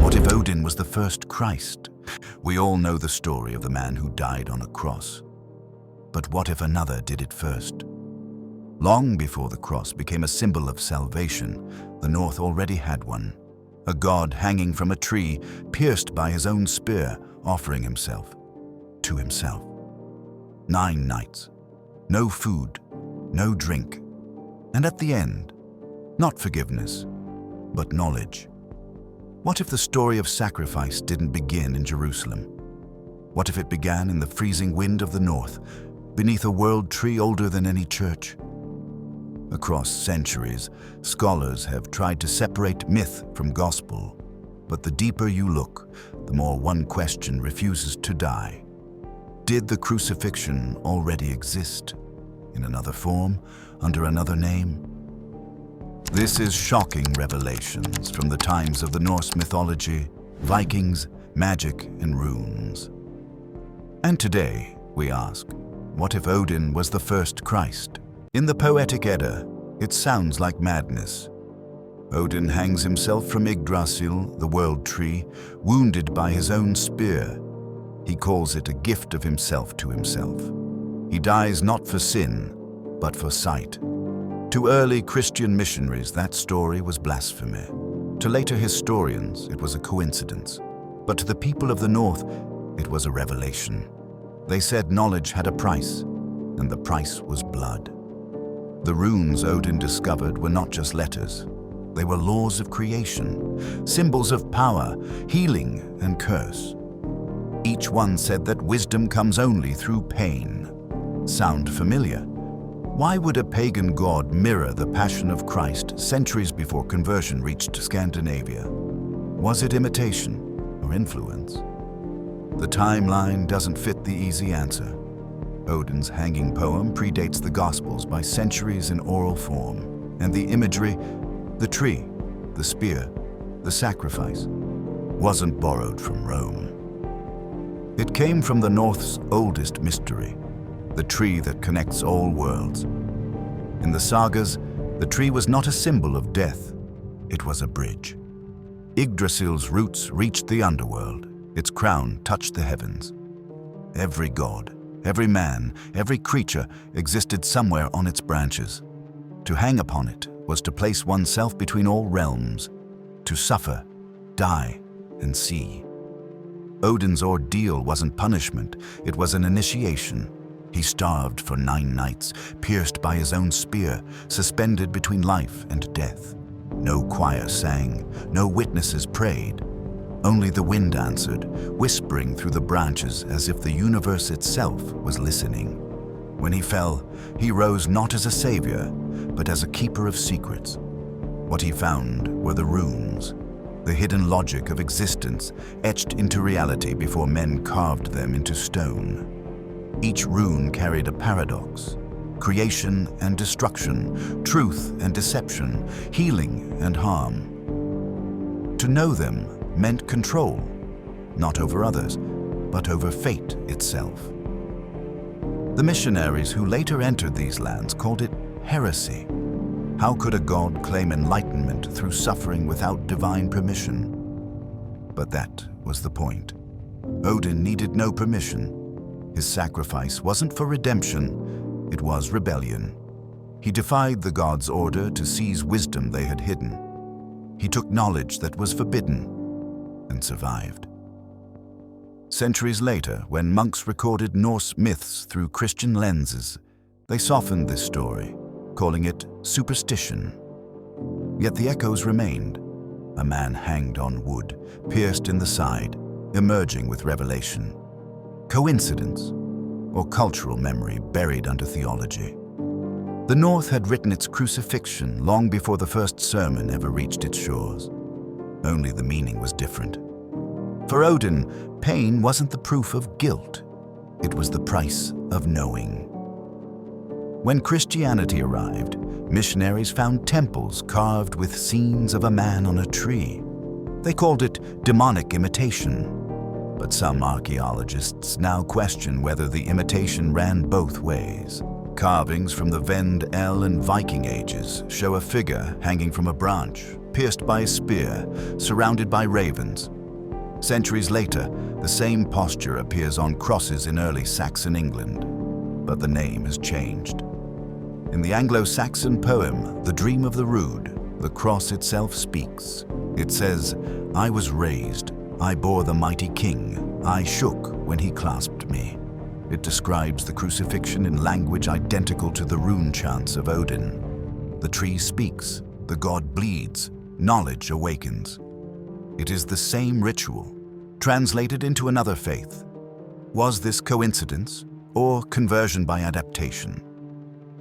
What if Odin was the first Christ? We all know the story of the man who died on a cross. But what if another did it first? Long before the cross became a symbol of salvation, the North already had one. A god hanging from a tree, pierced by his own spear, offering himself to himself. 9 nights, no food, no drink, and at the end, not forgiveness, but knowledge. What if the story of sacrifice didn't begin in Jerusalem? What if it began in the freezing wind of the north, beneath a world tree older than any church? Across centuries, scholars have tried to separate myth from gospel, but the deeper you look, the more one question refuses to die. Did the crucifixion already exist? In another form, under another name? This is shocking revelations from the times of the Norse mythology, Vikings, magic, and runes. And today, we ask, what if Odin was the first Christ? In the poetic Edda, it sounds like madness. Odin hangs himself from Yggdrasil, the world tree, wounded by his own spear. He calls it a gift of himself to himself. He dies not for sin, but for sight. To early Christian missionaries, that story was blasphemy. To later historians, it was a coincidence. But to the people of the North, it was a revelation. They said knowledge had a price, and the price was blood. The runes Odin discovered were not just letters. They were laws of creation, symbols of power, healing, and curse. Each one said that wisdom comes only through pain. Sound familiar? Why would a pagan god mirror the passion of Christ centuries before conversion reached Scandinavia? Was it imitation or influence? The timeline doesn't fit the easy answer. Odin's hanging poem predates the Gospels by centuries in oral form, and the imagery, the tree, the spear, the sacrifice, wasn't borrowed from Rome. It came from the North's oldest mystery, the tree that connects all worlds. In the sagas, the tree was not a symbol of death, it was a bridge. Yggdrasil's roots reached the underworld, its crown touched the heavens. Every god, every man, every creature existed somewhere on its branches. To hang upon it was to place oneself between all realms, to suffer, die, and see. Odin's ordeal wasn't punishment, it was an initiation. He starved for 9 nights, pierced by his own spear, suspended between life and death. No choir sang, no witnesses prayed. Only the wind answered, whispering through the branches as if the universe itself was listening. When he fell, he rose not as a savior, but as a keeper of secrets. What he found were the runes, the hidden logic of existence etched into reality before men carved them into stone. Each rune carried a paradox, creation and destruction, truth and deception, healing and harm. To know them meant control, not over others, but over fate itself. The missionaries who later entered these lands called it heresy. How could a god claim enlightenment through suffering without divine permission? But that was the point. Odin needed no permission. His sacrifice wasn't for redemption, it was rebellion. He defied the gods' order to seize wisdom they had hidden. He took knowledge that was forbidden and survived. Centuries later, when monks recorded Norse myths through Christian lenses, they softened this story, calling it superstition. Yet the echoes remained. A man hanged on wood, pierced in the side, emerging with revelation. Coincidence, or cultural memory buried under theology? The North had written its crucifixion long before the first sermon ever reached its shores. Only the meaning was different. For Odin, pain wasn't the proof of guilt. It was the price of knowing. When Christianity arrived, missionaries found temples carved with scenes of a man on a tree. They called it demonic imitation. But some archaeologists now question whether the imitation ran both ways. Carvings from the Vend, El, and Viking ages show a figure hanging from a branch, pierced by a spear, surrounded by ravens. Centuries later, the same posture appears on crosses in early Saxon England, but the name has changed. In the Anglo-Saxon poem, The Dream of the Rood, the cross itself speaks. It says, "I was raised, I bore the mighty king, I shook when he clasped me." It describes the crucifixion in language identical to the rune chants of Odin. The tree speaks, the god bleeds, knowledge awakens. It is the same ritual, translated into another faith. Was this coincidence or conversion by adaptation?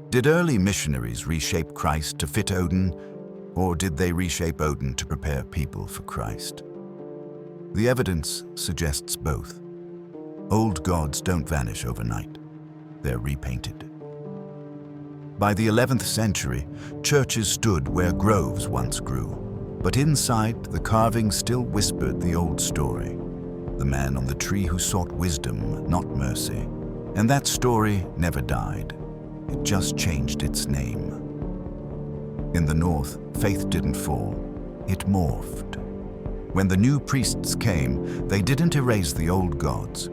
Did early missionaries reshape Christ to fit Odin, or did they reshape Odin to prepare people for Christ? The evidence suggests both. Old gods don't vanish overnight. They're repainted. By the 11th century, churches stood where groves once grew, but inside, the carvings still whispered the old story. The man on the tree who sought wisdom, not mercy. And that story never died. It just changed its name. In the north, faith didn't fall. It morphed. When the new priests came, they didn't erase the old gods.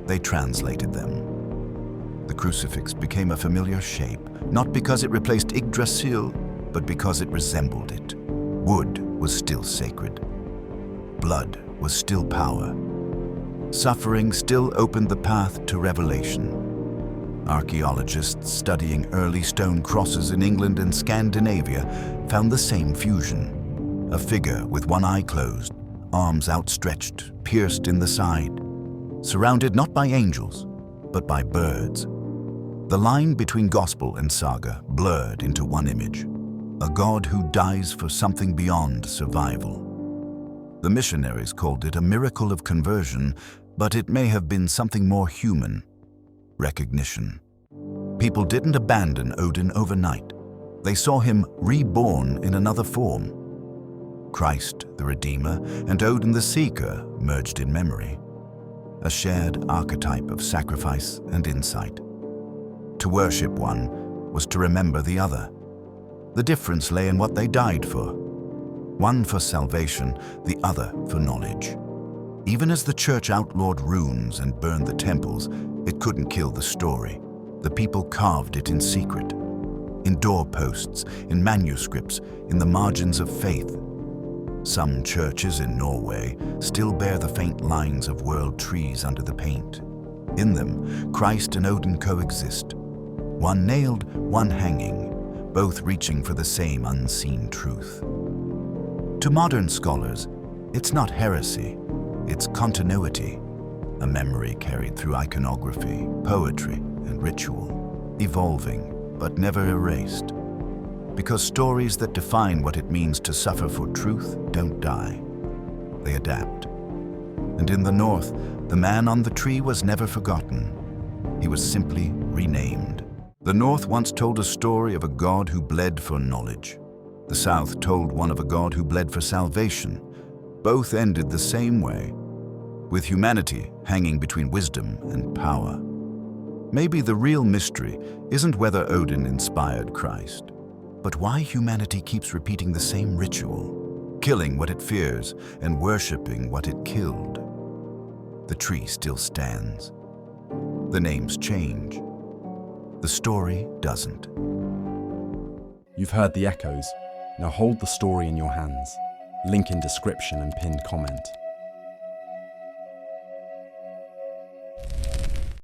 They translated them. The crucifix became a familiar shape, not because it replaced Yggdrasil, but because it resembled it. Wood was still sacred. Blood was still power. Suffering still opened the path to revelation. Archaeologists studying early stone crosses in England and Scandinavia found the same fusion. A figure with one eye closed, arms outstretched, pierced in the side, surrounded not by angels, but by birds. The line between gospel and saga blurred into one image, a God who dies for something beyond survival. The missionaries called it a miracle of conversion, but it may have been something more human. Recognition. People didn't abandon Odin overnight. They saw him reborn in another form. Christ, the Redeemer, and Odin the Seeker merged in memory. A shared archetype of sacrifice and insight. To worship one was to remember the other. The difference lay in what they died for. One for salvation, the other for knowledge. Even as the church outlawed runes and burned the temples, it couldn't kill the story. The people carved it in secret. In doorposts, in manuscripts, in the margins of faith. Some churches in Norway still bear the faint lines of world trees under the paint. In them, Christ and Odin coexist. One nailed, one hanging, both reaching for the same unseen truth. To modern scholars, it's not heresy, it's continuity. A memory carried through iconography, poetry, and ritual, evolving but never erased. Because stories that define what it means to suffer for truth don't die. They adapt. And in the North, the man on the tree was never forgotten. He was simply renamed. The North once told a story of a God who bled for knowledge. The South told one of a God who bled for salvation. Both ended the same way, with humanity hanging between wisdom and power. Maybe the real mystery isn't whether Odin inspired Christ, but why humanity keeps repeating the same ritual, killing what it fears and worshipping what it killed. The tree still stands. The names change. The story doesn't. You've heard the echoes. Now hold the story in your hands. Link in description and pinned comment.